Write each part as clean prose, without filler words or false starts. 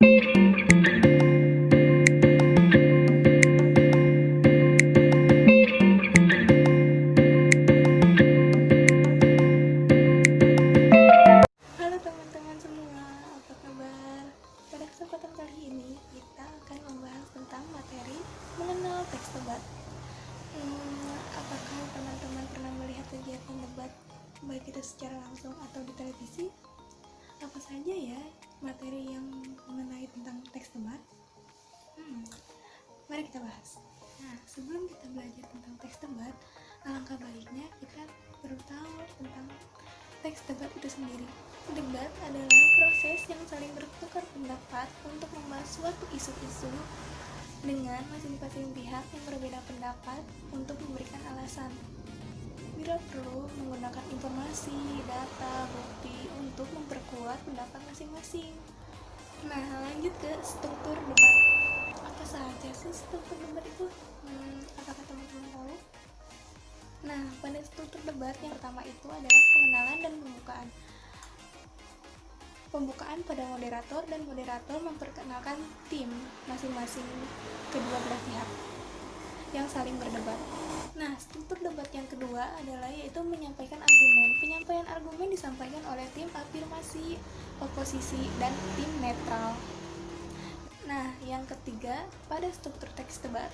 Halo teman-teman semua, apa kabar? Pada kesempatan kali ini kita akan membahas tentang materi mengenal teks debat. Apakah teman-teman pernah melihat kegiatan debat, baik itu secara langsung atau di televisi? Apa saja ya materi yang mengenai tentang teks debat? Mari kita bahas. Nah, sebelum kita belajar tentang teks debat, alangkah baiknya kita perlu tahu tentang teks debat itu sendiri. Debat adalah proses yang saling bertukar pendapat untuk membahas suatu isu-isu dengan masing-masing pihak yang berbeda pendapat untuk memberikan alasan. Bila perlu, menggunakan informasi, data, bukti untuk memperkuat pendapat masing-masing. Nah, lanjut ke struktur debat. Apa saja sih struktur debat itu? Apakah teman-teman tahu? Nah, pada struktur debat yang pertama itu adalah pengenalan dan pembukaan. Pembukaan pada moderator, dan moderator memperkenalkan tim masing-masing kedua belah pihak yang saling berdebat. Nah, struktur debat yang kedua adalah yaitu menyampaikan argumen. Penyampaian argumen disampaikan oleh tim afirmasi, oposisi, dan tim netral. Nah, yang ketiga, pada struktur teks debat,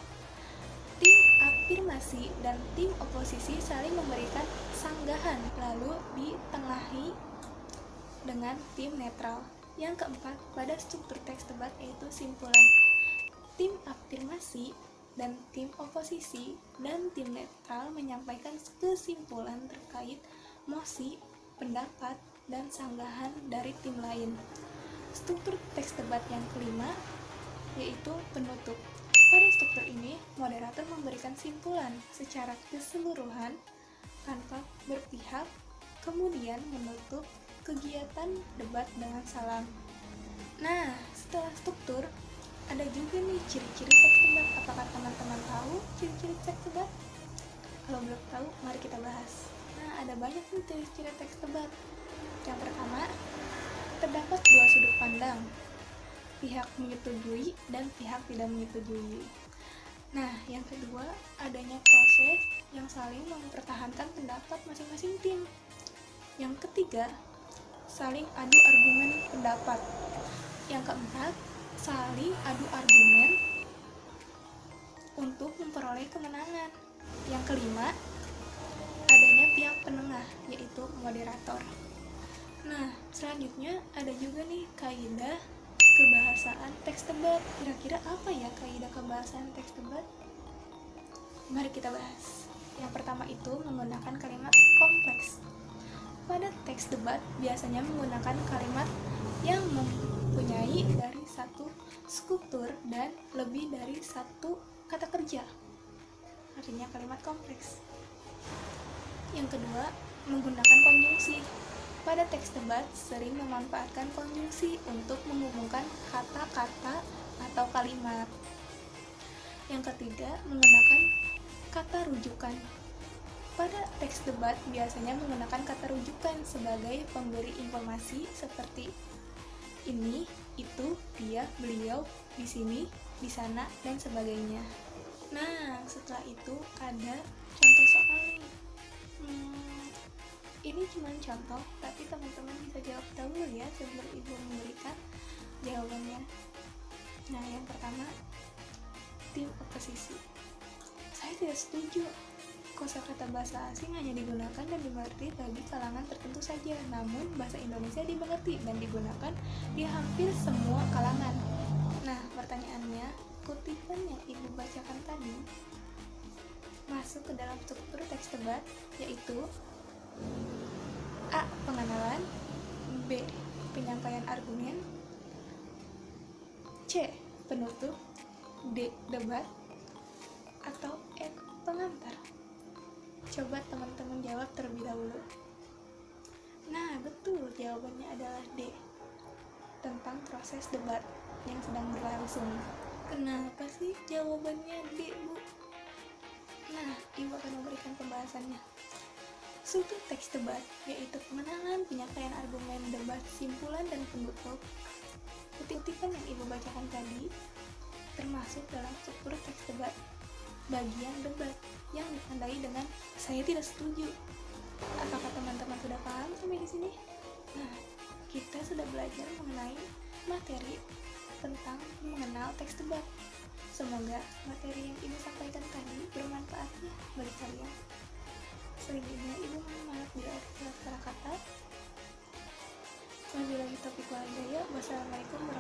tim afirmasi dan tim oposisi saling memberikan sanggahan, lalu ditengahi dengan tim netral. Yang keempat, pada struktur teks debat yaitu simpulan. Tim afirmasi dan tim oposisi dan tim netral menyampaikan kesimpulan terkait mosi, pendapat, dan sanggahan dari tim lain. Struktur teks debat yang kelima yaitu penutup. Pada struktur ini, moderator memberikan simpulan secara keseluruhan tanpa berpihak, kemudian menutup kegiatan debat dengan salam. Nah, setelah struktur, ada juga nih ciri-ciri teks debat. Apakah teman-teman tahu ciri-ciri teks debat? Kalau belum tahu, mari kita bahas. Nah, ada banyak nih ciri-ciri teks debat. Yang pertama, terdapat dua sudut pandang, pihak menyetujui dan pihak tidak menyetujui. Nah, yang kedua, adanya proses yang saling mempertahankan pendapat masing-masing tim. Yang ketiga, saling adu argumen pendapat. Yang keempat, saling adu argumen untuk memperoleh kemenangan. Yang kelima, adanya pihak penengah, yaitu moderator. Nah, selanjutnya ada juga nih kaidah kebahasaan teks debat. Kira-kira apa ya kaidah kebahasaan teks debat? Mari kita bahas. Yang pertama itu menggunakan kalimat kompleks. Pada teks debat biasanya menggunakan kalimat yang mempunyai dari satu struktur dan lebih dari satu kata kerja. Artinya kalimat kompleks. Yang kedua, menggunakan konjungsi. Pada teks debat sering memanfaatkan konjungsi untuk menghubungkan kata-kata atau kalimat. Yang ketiga, menggunakan kata rujukan. Pada teks debat biasanya menggunakan kata rujukan sebagai pemberi informasi seperti ini, itu, dia, beliau, di sini, di sana, dan sebagainya. Nah, setelah itu ada contoh soal nih. Ini cuma contoh, tapi teman-teman bisa jawab dahulu ya sebelum ibu memberikan jawabannya. Nah, yang pertama, tim oposisi. Saya tidak setuju. Kosakata bahasa asing hanya digunakan dan dimengerti bagi kalangan tertentu saja, namun bahasa Indonesia dimengerti dan digunakan di hampir semua kalangan. Nah, pertanyaannya, kutipan yang ibu bacakan tadi masuk ke dalam struktur teks debat, yaitu A. Pengenalan, B. Penyampaian argumen, C. Penutup, D. Debat, atau E. Pengantar. Coba teman-teman jawab terlebih dahulu. Nah, betul, jawabannya adalah D. Tentang proses debat yang sedang berlangsung. Kenapa sih jawabannya D, Bu? Nah, ibu akan memberikan pembahasannya. Struktur teks debat yaitu pengenalan, penyampaian argumen, debat, simpulan, dan penutup. Kutipan yang ibu bacakan tadi termasuk dalam struktur teks debat bagian debat yang ditandai dengan saya tidak setuju. Apakah teman-teman sudah paham sampai di sini? Nah, kita sudah belajar mengenai materi tentang mengenal teks debat. Semoga materi yang ibu sampaikan tadi bermanfaat ya bagi kalian. Selanjutnya ibu maaf bila ada salah kata. Wabillahi taufiq wal hidayah. Wassalamualaikum warahmatullahi wabarakatuh.